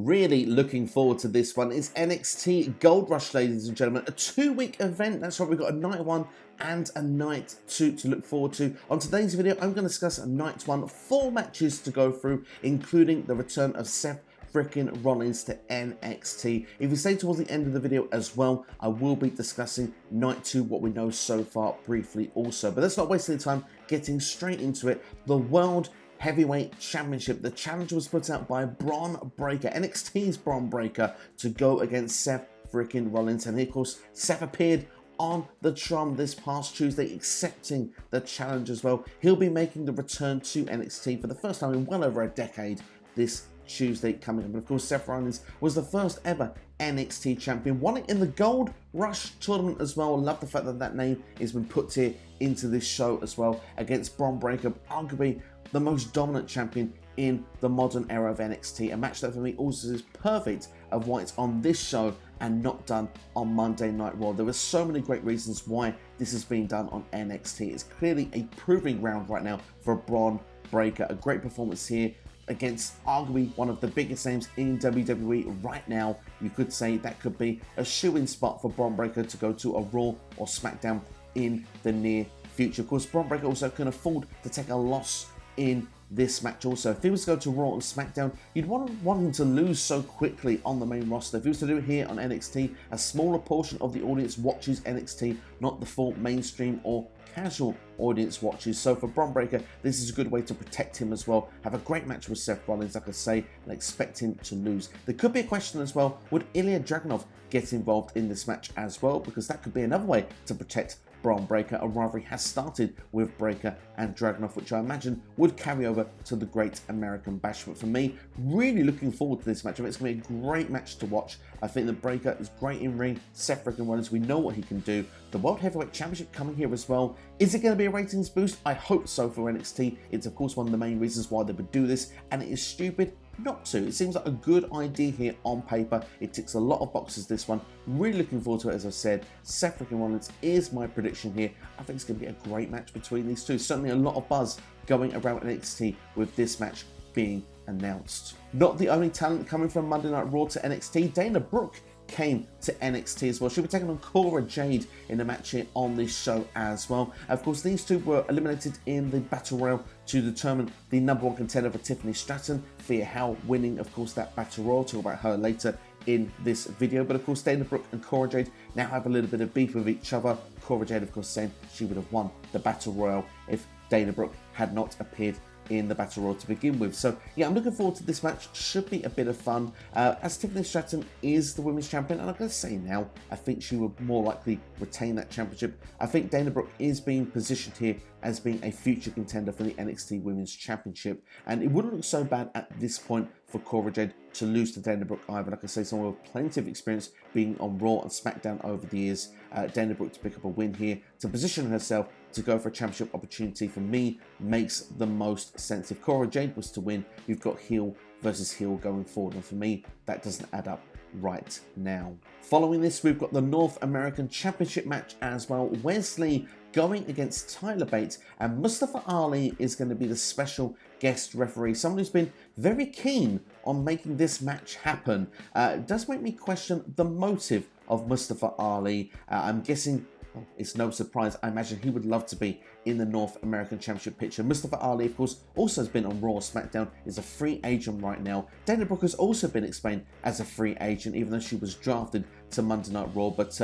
Really looking forward to this one. It's NXT Gold Rush, ladies and gentlemen. A 2-week event. That's right, we've got a night 1 and a night 2 to look forward to. On today's video, I'm going to discuss night 1, 4 matches to go through, including the return of Seth Freakin Rollins to NXT. If you stay towards the end of the video as well, I will be discussing night 2, what we know so far briefly also. But let's not waste any time getting straight into it. The World Heavyweight Championship. The challenge was put out by Bron Breakker, NXT's Bron Breakker, to go against Seth Freakin Rollins. And of course, Seth appeared on the Tron this past Tuesday, accepting the challenge as well. He'll be making the return to NXT for the first time in well over a decade this Tuesday coming up. And of course, Seth Rollins was the first ever NXT champion, won it in the Gold Rush tournament as well. I love the fact that that name has been put here into this show as well, against Bron Breakker, arguably the most dominant champion in the modern era of NXT. A match that for me also is perfect of why it's on this show and not done on Monday Night Raw. There are so many great reasons why this is being done on NXT. It's clearly a proving ground right now for Bron Breakker. A great performance here against arguably one of the biggest names in WWE right now. You could say that could be a shoo-in spot for Bron Breakker to go to a Raw or SmackDown in the near future. Of course, Bron Breakker also can afford to take a loss in this match also. If he was to go to Raw and SmackDown, you'd want him to lose so quickly on the main roster. If he was to do it here on NXT, a smaller portion of the audience watches NXT, not the full mainstream or casual audience watches. So for Bron Breakker, this is a good way to protect him as well. Have a great match with Seth Rollins, like I say, and expect him to lose. There could be a question as well, would Ilya Dragunov get involved in this match as well? Because that could be another way to protect Bron Breakker. A rivalry has started with Breakker and Dragunov, which I imagine would carry over to the Great American Bash. But for me, really looking forward to this match. I mean, it's going to be a great match to watch. I think that Breakker is great in ring. Seth Freakin Rollins, we know what he can do. The World Heavyweight Championship coming here as well. Is it going to be a ratings boost? I hope so for NXT. It's of course one of the main reasons why they would do this, and it is stupid not to. It seems like a good idea here on paper. It ticks a lot of boxes, this one. Really looking forward to it, as I said. Seth Freakin Rollins is my prediction here. I think it's going to be a great match between these two. Certainly a lot of buzz going around NXT with this match being announced. Not the only talent coming from Monday Night Raw to NXT. Dana Brooke came to NXT as well. She'll be taking on Cora Jade in a match here on this show as well. Of course, these two were eliminated in the Battle Royal to determine the #1 contender for Tiffany Stratton. Thea winning, of course, that Battle Royal. Talk about her later in this video. But of course, Dana Brooke and Cora Jade now have a little bit of beef with each other. Cora Jade, of course, saying she would have won the Battle Royal if Dana Brooke had not appeared in the Battle Royal to begin with. So yeah, I'm looking forward to this match. Should be a bit of fun. As Tiffany Stratton is the women's champion, and I'm going to say now, I think she will more likely retain that championship. I think Dana Brooke is being positioned here as being a future contender for the NXT Women's Championship, and it wouldn't look so bad at this point for Cora Jade to lose to Dana Brooke either. Like I say, someone with plenty of experience being on Raw and SmackDown over the years. Dana Brooke to pick up a win here to position herself to go for a championship opportunity, for me, makes the most sense. If Cora Jade was to win, you've got heel versus heel going forward, and for me, that doesn't add up right now. Following this, we've got the North American Championship match as well. Wesley going against Tyler Bate, and Mustafa Ali is going to be the special guest referee, someone who's been very keen on making this match happen. It does make me question the motive of Mustafa Ali. I'm guessing, well, it's no surprise, I imagine he would love to be in the North American Championship picture. Mustafa Ali, of course, also has been on Raw, SmackDown, is a free agent right now. Dana Brooke has also been explained as a free agent, even though she was drafted to Monday Night Raw, but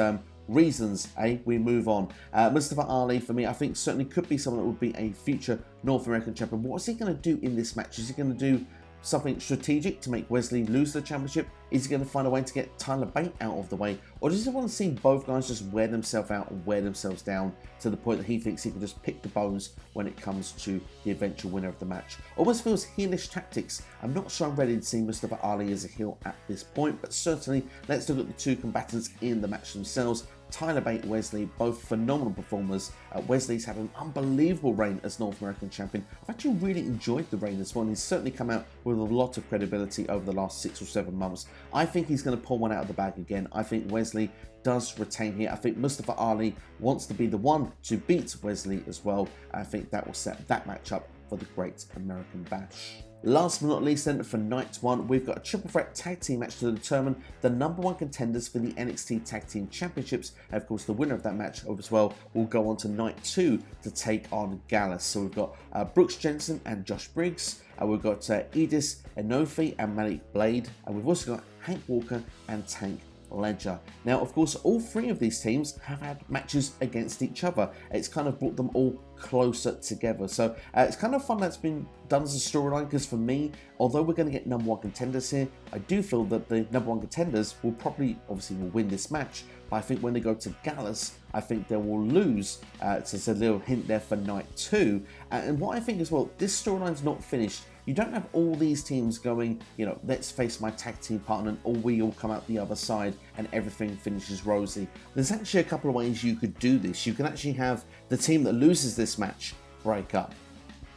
reasons, we move on. Mustafa Ali, for me, I think certainly could be someone that would be a future North American champion. What's he going to do in this match? Is he going to do something strategic to make Wesley lose the championship? Is he going to find a way to get Tyler Bate out of the way? Or does he want to see both guys just wear themselves out and wear themselves down to the point that he thinks he can just pick the bones when it comes to the eventual winner of the match? Almost feels heelish tactics. I'm not sure I'm ready to see Mustafa Ali as a heel at this point, but certainly let's look at the two combatants in the match themselves. Tyler Bate, Wesley, both phenomenal performers. Wesley's had an unbelievable reign as North American champion. I've actually really enjoyed the reign as well, and he's certainly come out with a lot of credibility over the last 6 or 7 months. I think he's going to pull one out of the bag again. I think Wesley does retain here. I think Mustafa Ali wants to be the one to beat Wesley as well. I think that will set that match up for the Great American Bash. Last but not least then, for night one, we've got a triple threat tag team match to determine the #1 contenders for the NXT Tag Team Championships. And of course, the winner of that match as well will go on to night 2 to take on Gallus. So we've got Brooks, Jensen and Josh Briggs. We've got Edris, Enofe and Malik Blade. And we've also got Hank Walker and Tank Ledger. Now, of course, all 3 of these teams have had matches against each other. It's kind of brought them all closer together. So it's kind of fun that's been done as a storyline, because for me, although we're going to get #1 contenders here, I do feel that the #1 contenders will probably, obviously, will win this match. But I think when they go to Gallus, I think they will lose. So it's a little hint there for night 2. And what I think as well, this storyline's not finished. You don't have all these teams going, you know, let's face my tag team partner, or we all come out the other side and everything finishes rosy. There's actually a couple of ways you could do this. You can actually have the team that loses this match break up,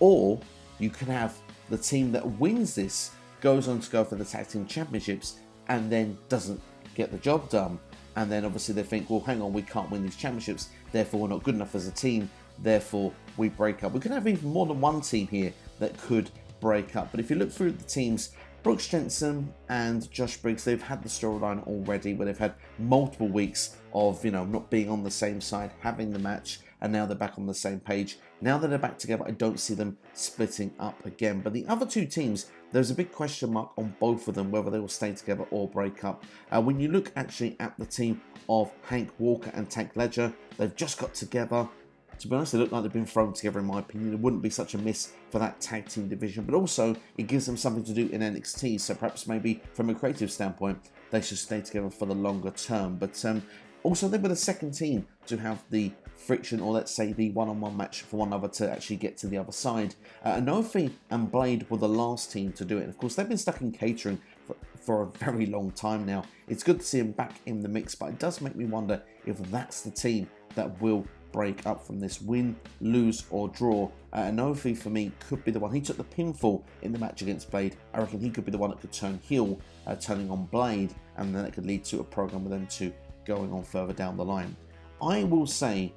or you can have the team that wins this goes on to go for the tag team championships and then doesn't get the job done. And then obviously they think, well, hang on, we can't win these championships, therefore we're not good enough as a team, therefore we break up. We could have even more than one team here that could break up. But if you look through the teams, Brooks, Jensen and Josh Briggs, they've had the storyline already where they've had multiple weeks of, you know, not being on the same side, having the match, and now they're back on the same page. Now that they're back together, I don't see them splitting up again. But the other 2 teams, there's a big question mark on both of them, whether they will stay together or break up. When you look actually at the team of Hank Walker and Tank Ledger, they've just got together. To be honest, they look like they've been thrown together in my opinion. It wouldn't be such a miss for that tag team division, but also it gives them something to do in NXT, so perhaps maybe from a creative standpoint, they should stay together for the longer term. But also they were the second team to have the friction, or let's say the one-on-one match for one another to actually get to the other side. Enofe and Blade were the last team to do it. And of course, they've been stuck in catering for a very long time now. It's good to see them back in the mix, but it does make me wonder if that's the team that will break up from this, win, lose or draw. Enofe for me could be the one. He took the pinfall in the match against Blade. I reckon he could be the one that could turn heel, turning on Blade, and then it could lead to a program with them two going on further down the line. I will say,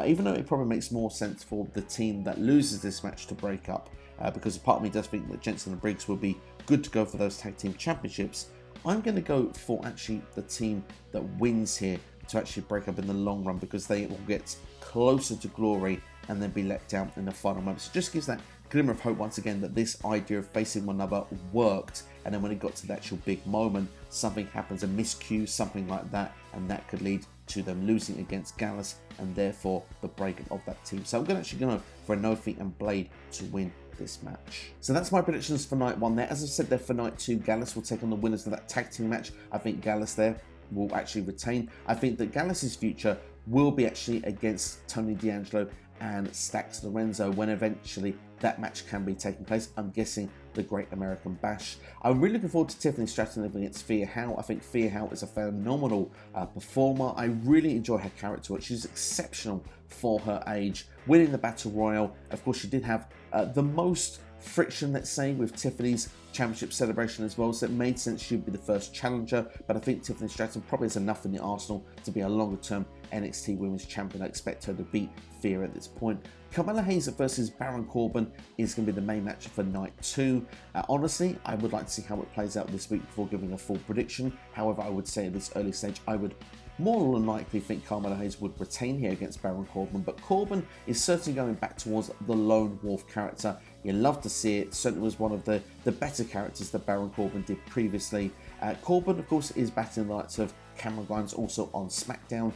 even though it probably makes more sense for the team that loses this match to break up, because a part of me does think that Jensen and Briggs will be good to go for those tag team championships, I'm going to go for actually the team that wins here to actually break up in the long run, because they will get closer to glory and then be let down in the final moments. So it just gives that glimmer of hope once again that this idea of facing one another worked, and then when it got to the actual big moment, something happens, a miscue, something like that, and that could lead to them losing against Gallus and therefore the breakup of that team. So I'm going to actually go for Enofe and Blade to win this match. So that's my predictions for night one there. As I said there, for night two, Gallus will take on the winners of that tag team match. I think Gallus there will actually retain. I think that Gallus's future will be actually against Tony D'Angelo and Stacks Lorenzo when eventually that match can be taking place. I'm guessing the Great American Bash. I'm really looking forward to Tiffany Stratton against Thea Howe. I think Thea Howe is a phenomenal performer. I really enjoy her character work. She's exceptional for her age. Winning the Battle Royal, of course, she did have the most friction, let's say, with Tiffany's championship celebration as well, so it made sense she'd be the first challenger, but I think Tiffany Stratton probably has enough in the arsenal to be a longer term NXT Women's Champion. I expect her to beat Thea at this point. Carmelo Hayes versus Baron Corbin is going to be the main match for night two. Honestly, I would like to see how it plays out this week before giving a full prediction. However, I would say at this early stage, I would more than likely think Carmelo Hayes would retain here against Baron Corbin, but Corbin is certainly going back towards the lone wolf character. You love to see it. Certainly was one of the better characters that Baron Corbin did previously. Corbin, of course, is battling the likes of Cameron Grimes also on SmackDown.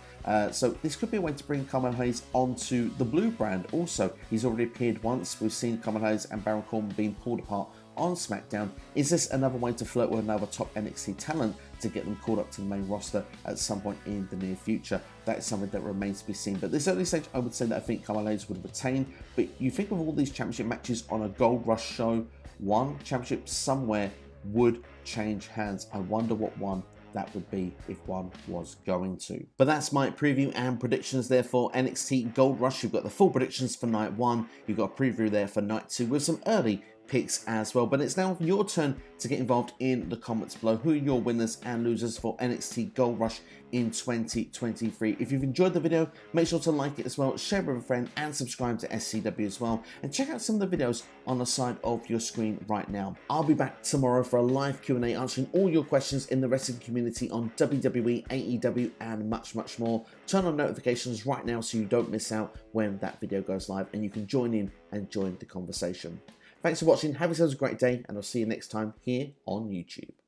So this could be a way to bring Carmelo Hayes onto the Blue brand. Also, he's already appeared once. We've seen Carmelo Hayes and Baron Corbin being pulled apart on SmackDown. Is this another way to flirt with another top NXT talent to get them called up to the main roster at some point in the near future? That is something that remains to be seen. But at this early stage, I would say that I think Carmelo Hayes would retain. But you think of all these championship matches on a Gold Rush show, one championship somewhere would change hands. I wonder what one that would be if one was going to. But that's my preview and predictions there for NXT Gold Rush. You've got the full predictions for night one. You've got a preview there for night two with some early picks as well. But it's now your turn to get involved in the comments below. Who are your winners and losers for NXT Gold Rush in 2023? If you've enjoyed the video, make sure to like it as well, share it with a friend, and subscribe to SCW as well. And check out some of the videos on the side of your screen right now. I'll be back tomorrow for a live Q&A answering all your questions in the wrestling community on WWE, AEW, and much, much more. Turn on notifications right now so you don't miss out when that video goes live, and you can join in and join the conversation. Thanks for watching, have yourselves a great day, and I'll see you next time here on YouTube.